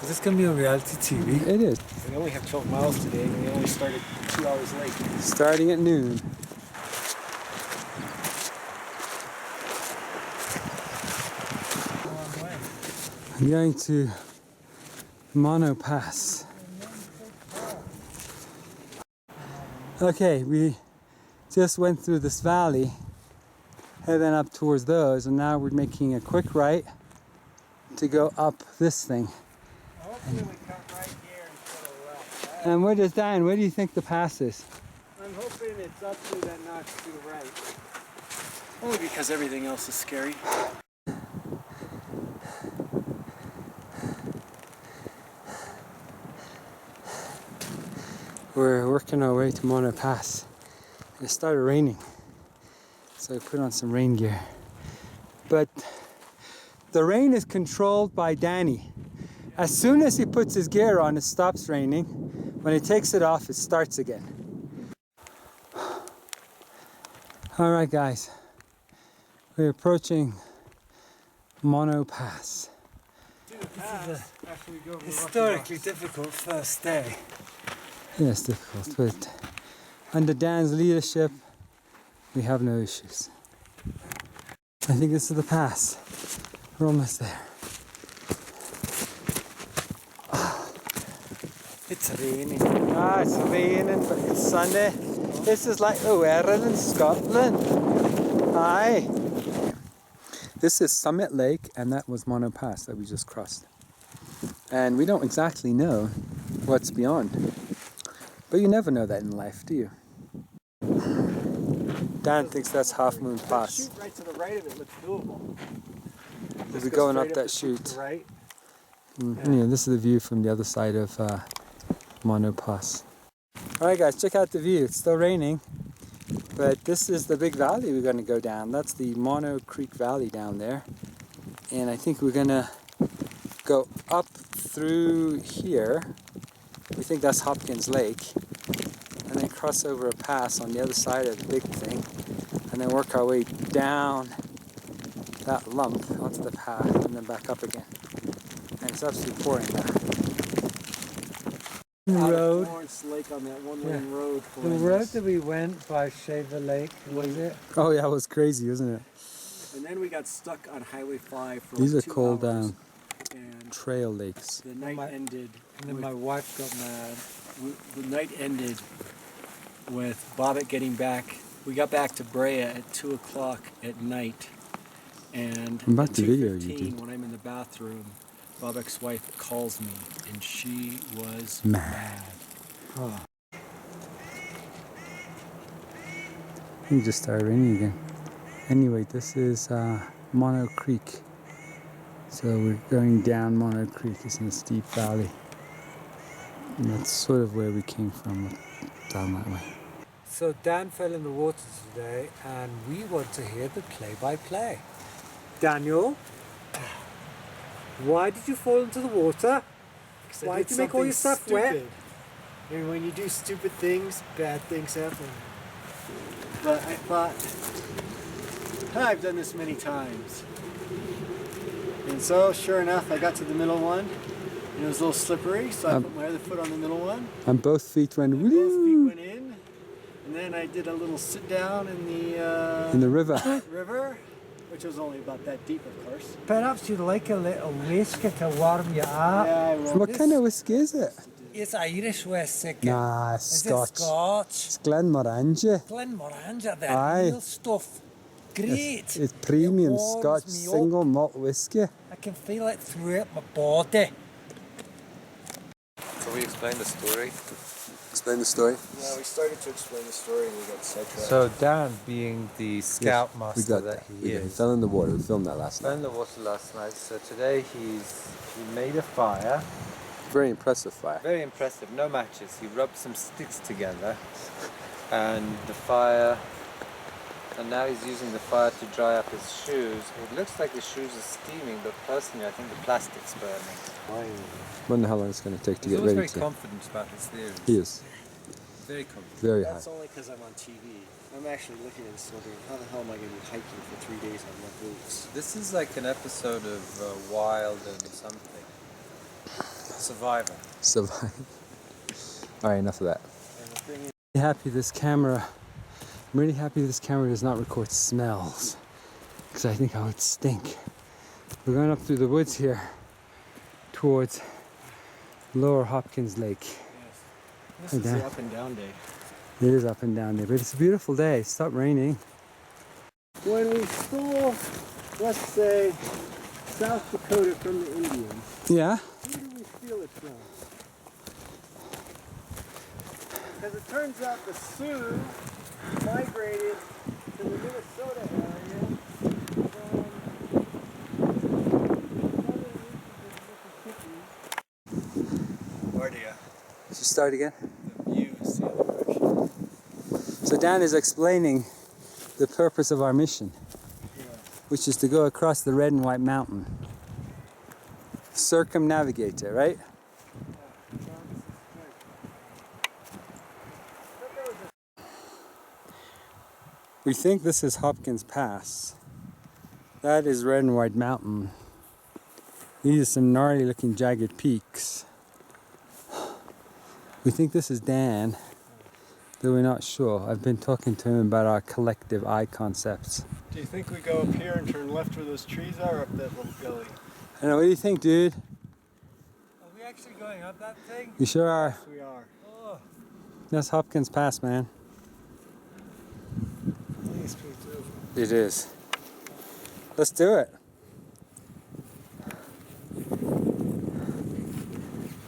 Is this going to be on reality TV? It is. We only have 12 miles today, and we only started 2 hours late. Starting at noon. I'm going to Mono Pass. Okay, we just went through this valley, heading up towards those, and now we're making a quick right to go up this thing. Hopefully we cut right here instead of left. And where does Dan? Where do you think the pass is? I'm hoping it's up to that notch to the right. Only because everything else is scary. We're working our way to Mono Pass. It started raining, so I put on some rain gear. But the rain is controlled by Danny. As soon as he puts his gear on, it stops raining. When he takes it off, it starts again. All right, guys, we're approaching Mono Pass. This is a historically difficult first day. Yeah, it's difficult, but under Dan's leadership, we have no issues. I think this is the pass. We're almost there. It's raining. It's raining, but it's sunny. This is like the weather in Scotland. Aye. This is Summit Lake, and that was Mono Pass that we just crossed. And we don't exactly know what's beyond. But you never know that in life, do you? Dan thinks that's Half Moon Pass. The chute right to the right of it looks doable. We're going up that chute. Right. Yeah, this is the view from the other side of Mono Pass. Alright guys, check out the view. It's still raining, but this is the big valley we're going to go down. That's the Mono Creek Valley down there. And I think we're going to go up through here. We think that's Hopkins Lake. And then cross over a pass on the other side of the big thing. And then work our way down that lump onto the path and then back up again. And it's absolutely pouring now. Road. Lawrence Lake on that one-lane road. The road that we went by Shaver Lake, was it? Oh yeah, it was crazy, wasn't it? And then we got stuck on Highway 5 for These like are 2 called hours. And trail lakes. the night ended. And then with, my wife got mad. the night ended with Bobbitt getting back. We got back to Brea at 2 o'clock at night. And I'm about at to video you, 2:15, dude. when I'm in the bathroom, Bobbitt's wife calls me, and she was Mad. Oh. It just started raining again. Anyway, this is Mono Creek. So we're going down Mono Creek. It's in a steep valley. And that's sort of where we came from, down that way. So Dan fell in the water today, and we want to hear the play-by-play. Daniel, why did you fall into the water? Why did you make all your stuff wet? And when you do stupid things, bad things happen. But I thought, I've done this many times. And so, sure enough, I got to the middle one, and it was a little slippery, so I put my other foot on the middle one. And both feet went And both feet woo went in, and then I did a little sit down in the in the river. river, which was only about that deep, of course. Perhaps you'd like a little whiskey to warm you up. Yeah, I will. What kind of whiskey is it? It's Irish whiskey. Nah, Is Scotch. it Scotch? It's Glenmorangie. Glenmorangie, the Aye. real stuff. Great. It's premium It warms Scotch me single malt whiskey. I can feel it throughout my body. So we explain the story. Explain the story. Yeah, we started to explain the story and we got sidetracked. So Dan, being the scoutmaster that he is, fell in the water. We filmed that last fell in the water last night. So today he made a fire. Very impressive fire. Very impressive. No matches. He rubbed some sticks together, and the fire. And now he's using the fire to dry up his shoes. It looks like his shoes are steaming, but personally I think the plastic's burning. Wonder how long it's going to take to He's get always ready very to. confident about his theories. He is. Very confident. Very high. That's only because I'm on TV. I'm actually looking at this wondering, how the hell am I going to be hiking for 3 days on no boots? This is like an episode of Wild and something. Survival. Survive. Alright, enough of that. And the thing is, I'm really happy this camera does not record smells, because I think I would stink. We're going up through the woods here towards lower Hopkins Lake. yes. This is the up and down day. It is up and down there, but it's a beautiful day. Stop raining. When we stole, let's say, South Dakota from the Indians, Yeah? who do we steal it from? Because it turns out the Sioux migrated to the Minnesota area from southern reaches of Mississippi. Where do you? Should you start again? The view is the other direction. So Dan is explaining the purpose of our mission, Yeah. which is to go across the red and white mountain. Circumnavigate it, right? We think this is Hopkins Pass. That is Red and White Mountain. These are some gnarly looking jagged peaks. We think this is Dan, though we're not sure. I've been talking to him about our collective eye concepts. Do you think we go up here and turn left where those trees are, or up that little gully? I know, what do you think, dude? Are we actually going up that thing? You sure are. Yes, we are. Oh, That's Hopkins Pass, man. I think it's pretty too. It is. Let's do it.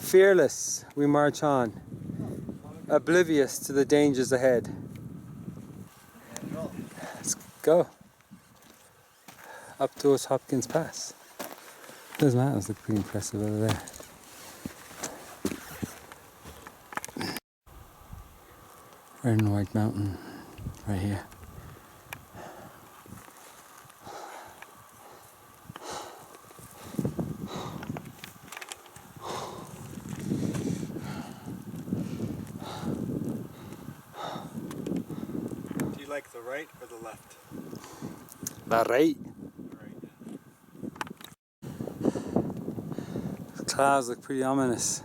Fearless, we march on, oblivious to the dangers ahead. Let's go. Up towards Hopkins Pass. Those mountains look pretty impressive over there. Red and White Mountain, right here. Do you like the right or the left? The right. Right. The clouds look pretty ominous.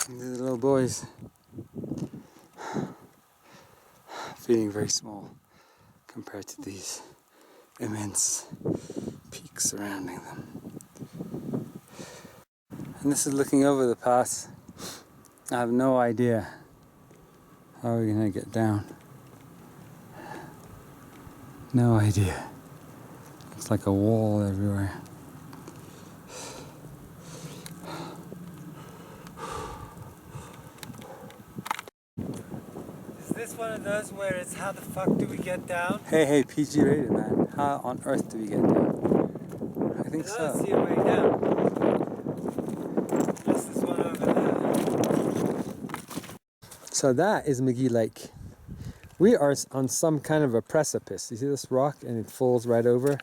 These little boys feeling very small compared to these immense peaks surrounding them. And this is looking over the pass. I have no idea how we're gonna get down. No idea. It's like a wall everywhere. is this one of those where it's how the fuck do we get down? Hey, PG rated, man. How on earth do we get down? I think I don't so. see a way down. This is one over there. So that is McGee Lake. We are on some kind of a precipice. You see this rock and it falls right over?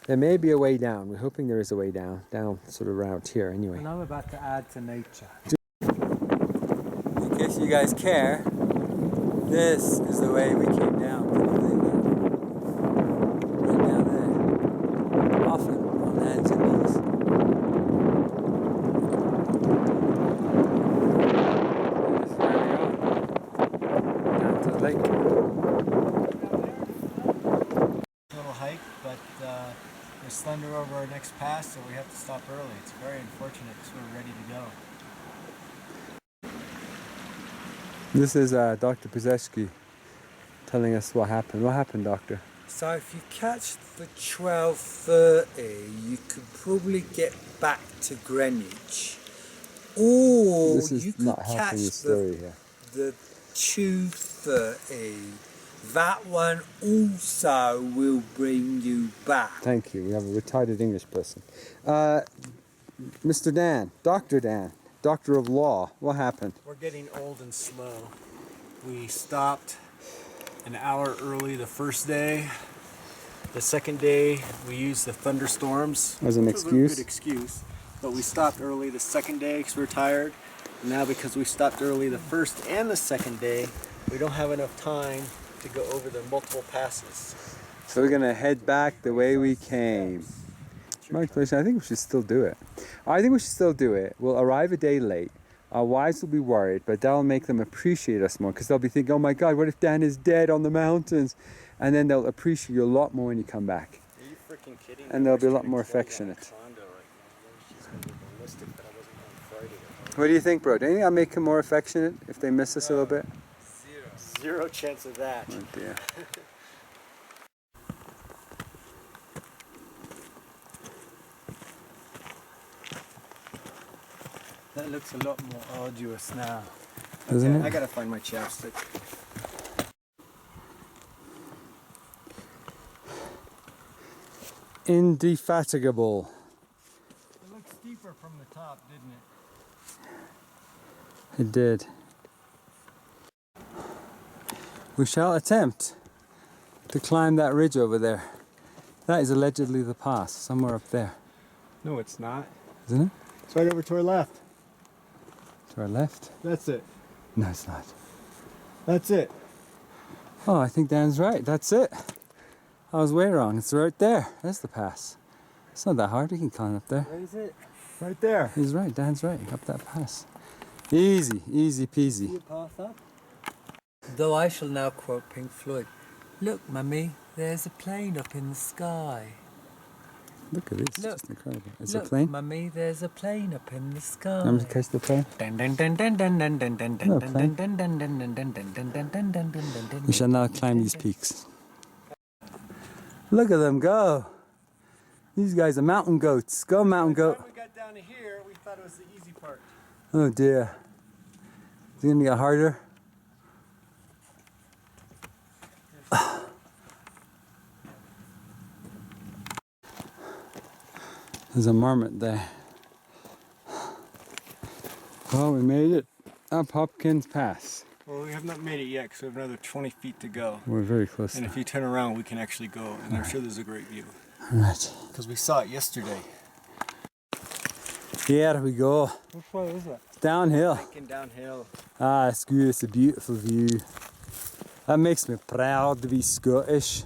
There may be a way down. We're hoping there is a way down sort of around here anyway. And I'm about to add to nature. In case you guys care, this is the way we came down. Can you believe that? Right down there. Often on hands and knees. And this is where we are. Down to the lake. Little hike, but there's thunder over our next pass, so we have to stop early. It's very unfortunate because we're ready to go. This is Dr. Pizescu telling us what happened. What happened, Doctor? So if you catch the 12:30, you could probably get back to Greenwich. Or This is you could not catch helping the story here. the 2:30. That one also will bring you back. Thank you. We have a retarded English person. Mr. Dan, Dr. Dan, Doctor of Law, what happened? We're getting old and slow. We stopped an hour early the first day, The second day we used the thunderstorms As an which was a excuse? good excuse, but we stopped early the second day because we were tired. And now because we stopped early the first and the second day, we don't have enough time to go over the multiple passes. So we're gonna head back the way we came. I think we should still do it. I think we should still do it. We'll arrive a day late. Our wives will be worried, but that'll make them appreciate us more because they'll be thinking, oh my God, what if Dan is dead on the mountains? And then they'll appreciate you a lot more when you come back. Are you freaking kidding me? And they'll be a We're lot more gonna close on affectionate. Condo right now. She's gonna be ballistic that I wasn't on Friday. What do you think, bro? Do you think I'll make them more affectionate if they miss us a little bit? Zero chance of that. Oh dear. That looks a lot more arduous now. Doesn't I it? gotta find my chapstick. Indefatigable. It looked steeper from the top, didn't it? It did. We shall attempt to climb that ridge over there. That is allegedly the pass, somewhere up there, No, it's not. isn't it? It's right over to our left. To our left? That's it. No, it's not. That's it. Oh, I think Dan's right. That's it. I was way wrong. It's right there. There's the pass. It's not that hard. We can climb up there. Where is it? Right there. He's right. Dan's right. Up that pass. Easy, easy peasy. You pass up? Though I shall now quote Pink Floyd. Look, Mummy, there's a plane up in the sky. Look at this. It's Look. just incredible. It's Look, a plane. Mummy, there's a plane up in the sky. I'm going to catch the plane. No plane. We shall now climb these peaks. Look at them go. These guys are mountain goats. Go, mountain By the goat. time we got down to here, we thought it was the easy part. Oh dear. Is it going to get harder? There's a marmot there. Well, we made it up Hopkins Pass. Well, we have not made it yet because we have another 20 feet to go. We're very close And now. if you turn around, we can actually go. And I'm sure there's a great view. Alright. Because we saw it yesterday. Here we go. Which way is it? Downhill. Hiking downhill. Ah, it's good. It's a beautiful view. That makes me proud to be Scottish.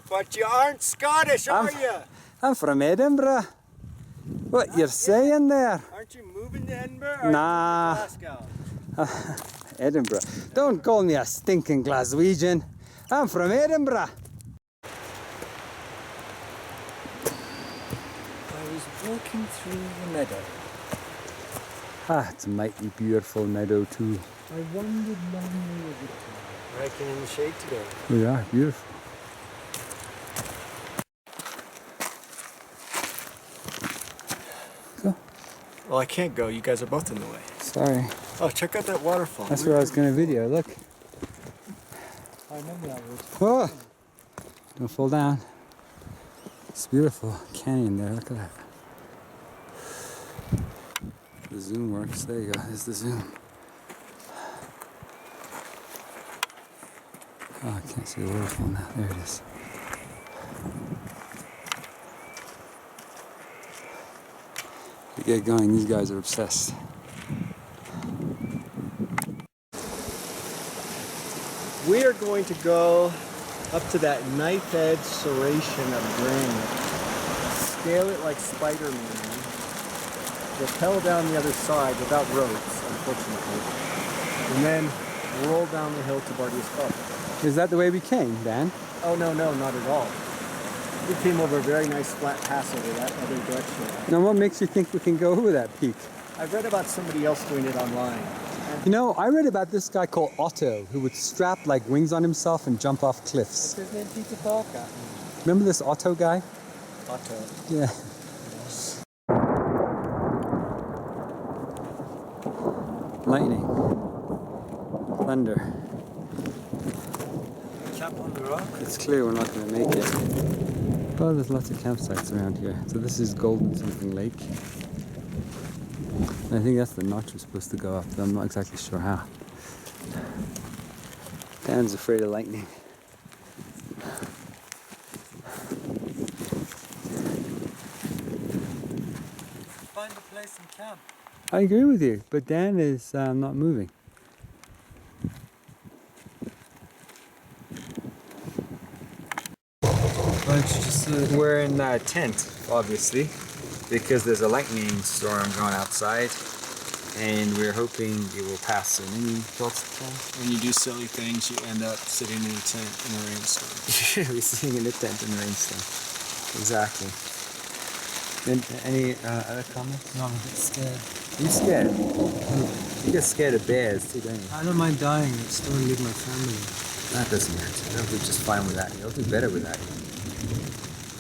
But you aren't Scottish, are you? I'm from Edinburgh. What you're saying there? Aren't you moving to Edinburgh? Or Nah. Are you moving to Glasgow? Edinburgh. Don't call me a stinking Glaswegian. I'm from Edinburgh. I was walking through the meadow. Ah, it's a mighty beautiful meadow too. I wandered lonely with the tide. We're hiking in the shade today. We are beautiful. Go. Well, I can't go. You guys are both in the way. Sorry. Oh, check out that waterfall. That's where I was going to video. Look. I remember that was. Oh! Don't fall down. It's beautiful canyon there. Look at that. The zoom works. There you go. There's the zoom. Oh, I can't see the waterfall now. There it is. To get going, these guys are obsessed. We are going to go up to that knife edge serration of granite, scale it like Spider-Man, rappel down the other side without ropes, unfortunately, and then roll down the hill to Bardia's Cup. Is that the way we came, Dan? Oh, no, not at all. We came over a very nice flat pass over that other direction. Now, what makes you think we can go over that peak? I've read about somebody else doing it online. You know, I read about this guy called Otto who would strap like wings on himself and jump off cliffs. His name Peter Parker. Remember this Otto guy? Otto. Yeah. Lightning. Thunder. Chap on the rock. It's clear we're not going to make it. Well, there's lots of campsites around here. So this is Golden something Lake. I think that's the notch we're supposed to go up, but I'm not exactly sure how. Dan's afraid of lightning. Find a place and camp. I agree with you, but Dan is not moving. We're in a tent, obviously, because there's a lightning storm going outside, and we're hoping it will pass soon. Any thoughts, Tom? When you do silly things, you end up sitting in a tent in a rainstorm. We're sitting in a tent in a rainstorm. Exactly. And any other comments? No, I'm a bit scared. Are you scared? You get scared of bears too, don't you? I don't mind dying, I just don't want to leave my family. That doesn't matter. They'll do just fine with that. They'll do better with that.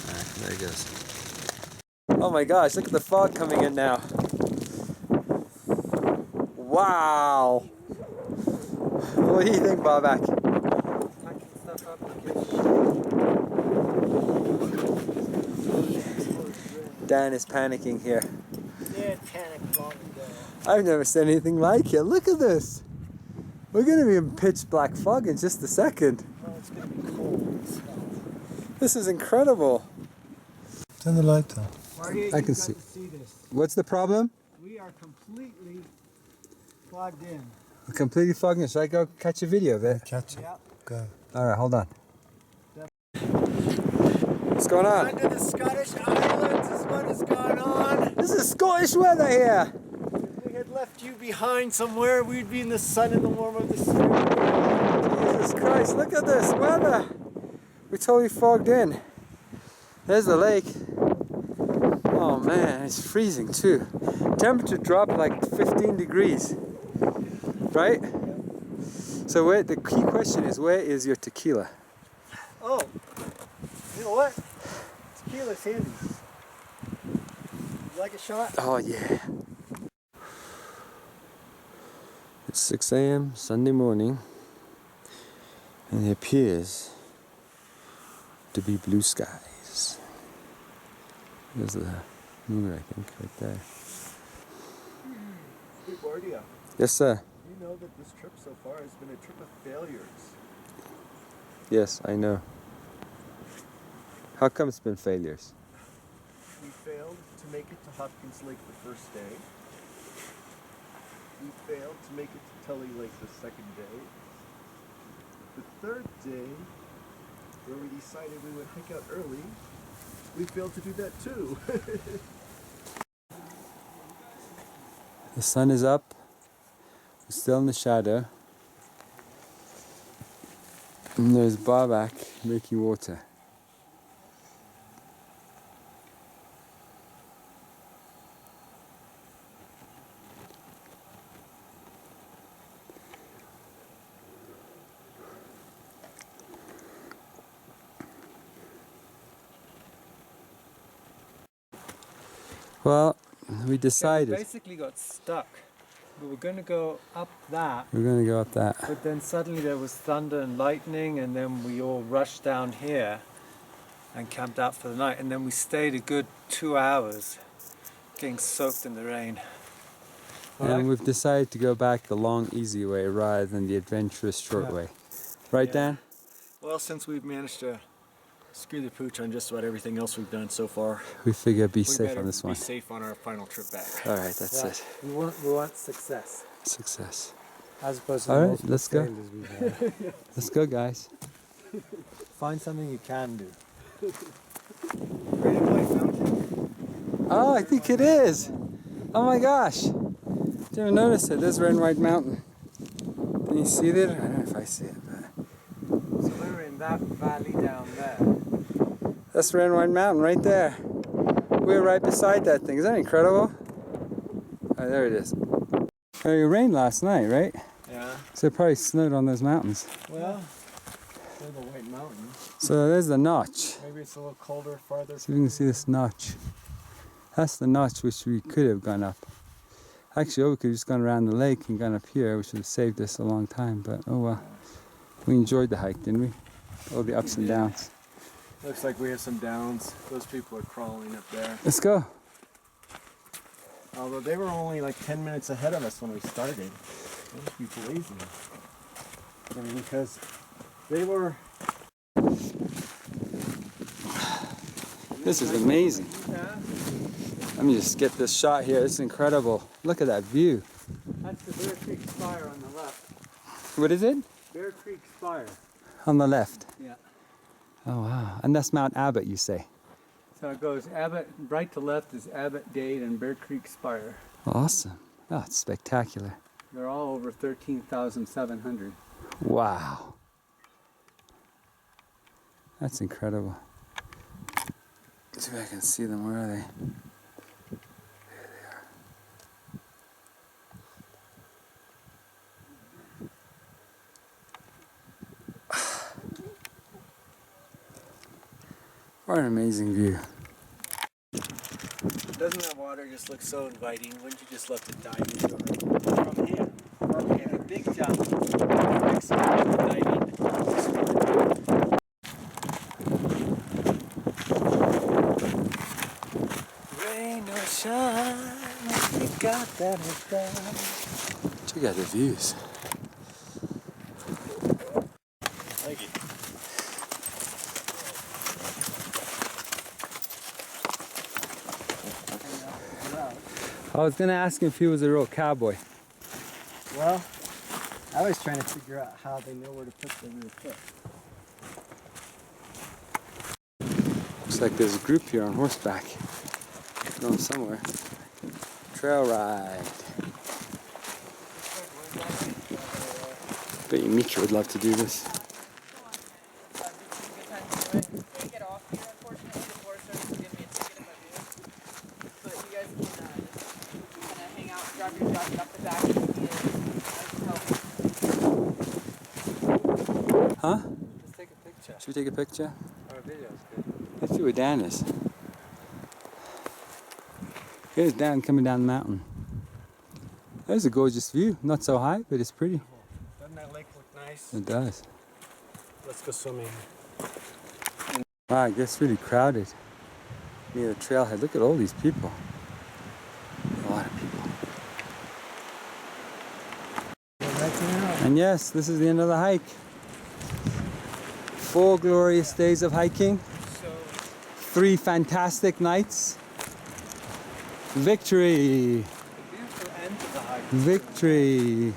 Alright, there it goes. Oh my gosh, look at the fog coming in now. Wow! What do you think, Bobak? Packing stuff up Dan is panicking here. Yeah, panic long ago. I've never seen anything like it. Look at this. We're going to be in pitch black fog in just a second. Oh, it's going to be cold. This is incredible. Turn the light on. I can see. This. What's the problem? We are completely plugged in. We're completely fogging it. Should I go catch a video of it? Catch it. Yep. Go. Alright, hold on. What's going on? Under the Scottish Islands is what is going on. This is Scottish weather here. If we had left you behind somewhere, we'd be in the sun in the warm of the spring. Jesus Christ, look at this weather. We're totally fogged in. There's the lake. Oh man, it's freezing too. Temperature dropped like 15 degrees. Right? So the key question is, where is your tequila? Oh, you know what? Tequila's handy. You like a shot? Oh yeah. It's 6 a.m. Sunday morning, and it appears to be blue skies. There's the moon, I think, right there. Hey, Bardia, Yes, sir. you know that this trip so far has been a trip of failures. Yes, I know. How come it's been failures? We failed to make it to Hopkins Lake the first day. We failed to make it to Tully Lake the second day. The third day, where we decided we would hike out early, we failed to do that too. The sun is up. We're still in the shadow. And there's Barbak making water. Well, we decided basically got stuck. We were going to go up that, we're going to go up that. but then suddenly there was thunder and lightning, and then we all rushed down here and camped out for the night, and then we stayed a good 2 hours getting soaked in the rain. And we've decided to go back the long, easy way rather than the adventurous short way. Right, Yeah. Dan? Well, since we've managed to screw the pooch on just about everything else we've done so far, We figure be we safe better on this one. be safe on our final trip back. Alright, that's Yeah. it. We want success, Success. as opposed to All the right, multiple let's go. failures we've had. Let's go, guys. Find something you can do. Red and White Mountain. Oh, I think it is. Oh my gosh. Didn't even notice it. There's Red and White Mountain. Can you see that? I don't know if I see it, but So we're in that valley down there. that's Red and White Mountain right there. We're right beside that thing. Isn't that incredible? Oh, there it is. Oh, it rained last night, right? Yeah. So it probably snowed on those mountains. Well, they're the White Mountain. So there's the notch. Maybe it's a little colder farther. See if you can see this notch. That's the notch which we could have gone up. Actually, we could have just gone around the lake and gone up here, which would have saved us a long time, but oh well. We enjoyed the hike, didn't we? All the ups and downs. Looks like we have some downs. Those people are crawling up there. Let's go. Although they were only like 10 minutes ahead of us when we started. Those people lazy. I mean, because they were This is amazing. Let me just get this shot here. It's incredible. Look at that view. That's the Bear Creek Spire on the left. What is it? Bear Creek Spire. On the left. Yeah. Oh wow. And that's Mount Abbott, you say? So it goes Abbott, right to left is Abbott, Dade, and Bear Creek Spire. Awesome. Oh, it's spectacular. They're all over 13,700. Wow. That's incredible. Let's see if I can see them. Where are they? There they are. What an amazing view. Doesn't that water just look so inviting? Wouldn't you just love to dive into it? From here. Okay, a big jump. Next time, dive in. Rain or shine, we got that done. Check out the views. Thank you. I was gonna ask him if he was a real cowboy. Well, I was trying to figure out how they know where to put the real foot. Looks like there's a group here on horseback. Going somewhere. Trail ride. Bet you Mika would love to do this. Huh? Let's take a picture. Should we take a picture? Or a video is good. Let's see where Dan is. Here's Dan coming down the mountain. There's a gorgeous view. Not so high, but it's pretty. Doesn't that lake look nice? It does. Let's go swimming. Wow, it gets really crowded near the trailhead. Look at all these people. A lot of people. And yes, this is the end of the hike. 4 glorious days of hiking. 3 fantastic nights. Victory! Beautiful end to the hike. Victory!